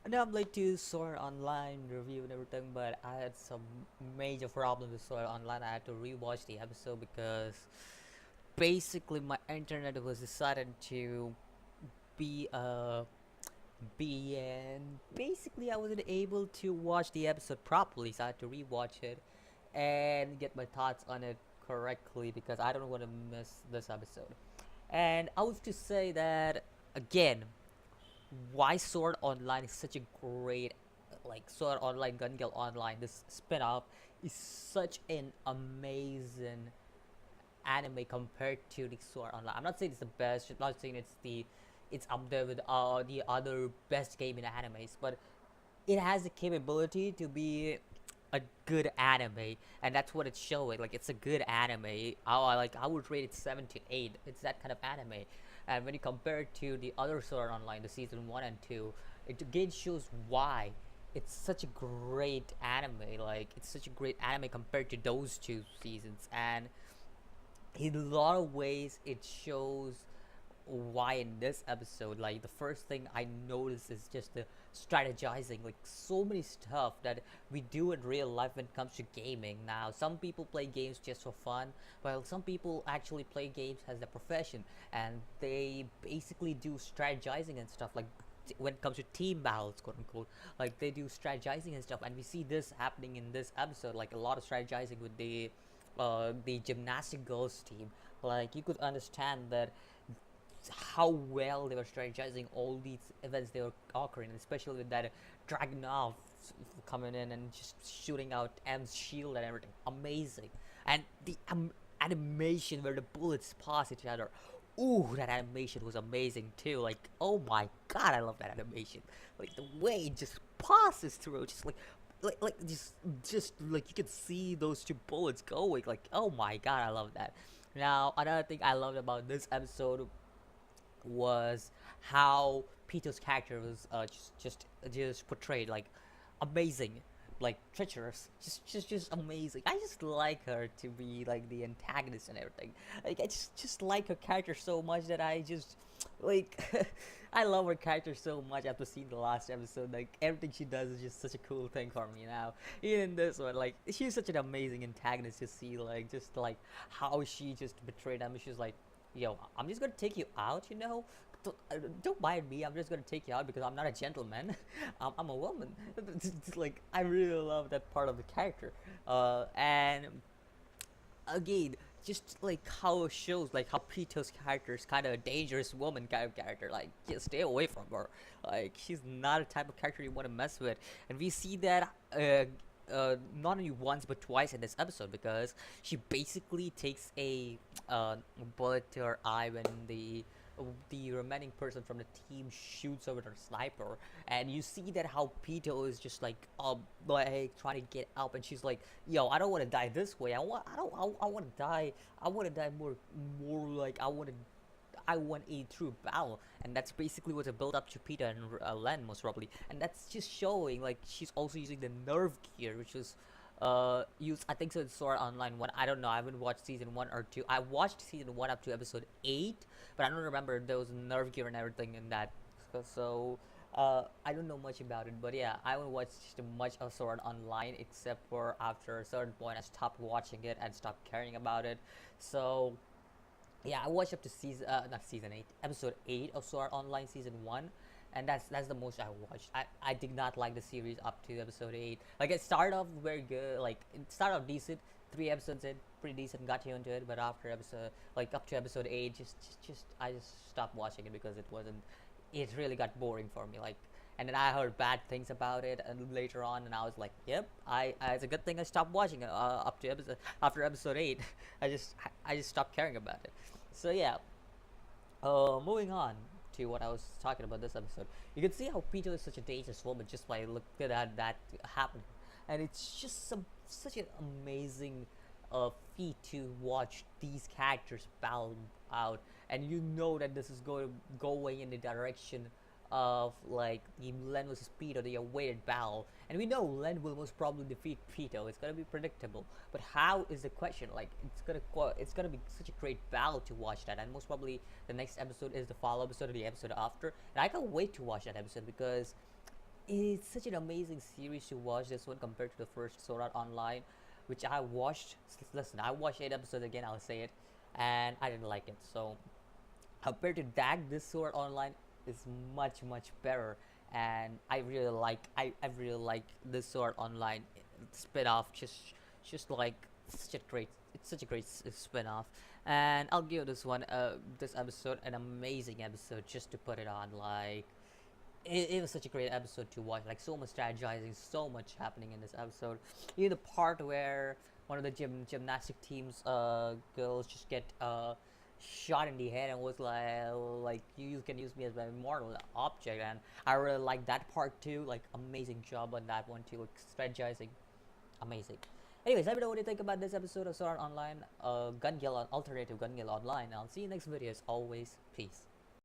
know I'm late to Sword Online review and everything, but I had some major problems with Sword Online. I had to rewatch the episode because basically my internet was decided to be and basically I wasn't able to watch the episode properly, so I had to rewatch it and get my thoughts on it correctly because I don't want to miss this episode. And I was to say that again, why Sword Online is such a great, like Sword Online, Gun Gale Online, this spin-off is such an amazing anime compared to the Sword Online. I'm not saying it's the best. I'm not saying it's up there with the other best game in animes, but it has the capability to be a good anime, and that's what it's showing. Like it's a good anime. I would rate it 7 to 8. It's that kind of anime, and when you compare it to the other Sword Online, the season 1 and 2, it again shows why it's such a great anime. Like it's such a great anime compared to those two seasons, and in a lot of ways it shows why in this episode. Like the first thing I notice is just the strategizing, like so many stuff that we do in real life when it comes to gaming. Now some people play games just for fun, while some people actually play games as their profession, and they basically do strategizing and stuff, like when it comes to team battles, quote unquote. Like they do strategizing and stuff, and we see this happening in this episode, like a lot of strategizing with the gymnastic girls team. Like you could understand that how well they were strategizing all these events they were occurring, especially with that Dragunov coming in and just shooting out M's shield and everything. Amazing. And the animation where the bullets pass each other. Ooh, that animation was amazing too. Like, oh my god, I love that animation. Like the way it just passes through, just just like you can see those two bullets going. Like, oh my god, I love that. Now, another thing I loved about this episode was how Pito's character was just portrayed, like amazing, like treacherous, just amazing. I just like her to be like the antagonist and everything. Like I just like her character so much that I just like I love her character so much after seeing the last episode. Like everything she does is just such a cool thing for me now. Even this one, like she's such an amazing antagonist to see, like just like how she just betrayed him. She's like, yo, I'm just gonna take you out, you know? Don't mind me, I'm just gonna take you out because I'm not a gentleman. I'm a woman. Like, I really love that part of the character. And again, just like how it shows, like how Pito's character is kind of a dangerous woman kind of character. Like, just stay away from her. Like, she's not a type of character you want to mess with. And we see that not only once but twice in this episode because she basically takes a bullet to her eye when the remaining person from the team shoots over her sniper, and you see that how Pito is just like trying to get up, and she's like, "Yo, I don't want to die this way. I want to die. I want to die more like I want a true battle," and that's basically what's a build up to Peter and Len most probably, and that's just showing like she's also using the nerve gear, which was used, I think so, in Sword Online 1. I don't know, I haven't watched season 1 or 2. I watched season 1 up to episode 8, but I don't remember there was nerve gear and everything in that. So I don't know much about it, but yeah, I haven't watched much of Sword Online except for after a certain point I stopped watching it and stopped caring about it. So yeah, I watched up to not season 8, episode 8 of Sword Online season 1, and that's the most I watched. I did not like the series up to episode 8. Like it started off very good, like it started off decent, 3 episodes in, pretty decent, got you into it, but after episode, like up to episode 8, just I just stopped watching it because it really got boring for me. Like, and then I heard bad things about it, and later on, and I was like, "Yep, it's a good thing I stopped watching it up to episode after episode 8." I just stopped caring about it. So yeah, moving on to what I was talking about this episode, you can see how Peter is such a dangerous woman just by looking at that happen, and it's just such an amazing feat to watch these characters battle out, and you know that this is going in the direction of like the Len versus Pito, the awaited battle, and we know Len will most probably defeat Pito. It's gonna be predictable, but how is the question? Like it's gonna be such a great battle to watch that, and most probably the next episode is the follow episode of the episode after, and I can't wait to watch that episode because it's such an amazing series to watch, this one, compared to the first Sword Art Online, which I watched. Listen, I watched 8 episodes again. I'll say it, and I didn't like it. So compared to that, this Sword Online is much better, and I really like this Sword Online spin-off. Just like such a great it's such a great spin-off, and I'll give this episode an amazing episode just to put it on. Like it was such a great episode to watch. Like, so much strategizing, so much happening in this episode. You know, the part where one of the gymnastic teams girls just get shot in the head and was like you can use me as my immortal object, and I really like that part too. Like, amazing job on that one too. Like, strategizing, amazing. Anyways, let me know what you think about this episode of Sword Art Online, Gun Gale, alternative Gun Gale Online. I'll see you next video. As always, peace.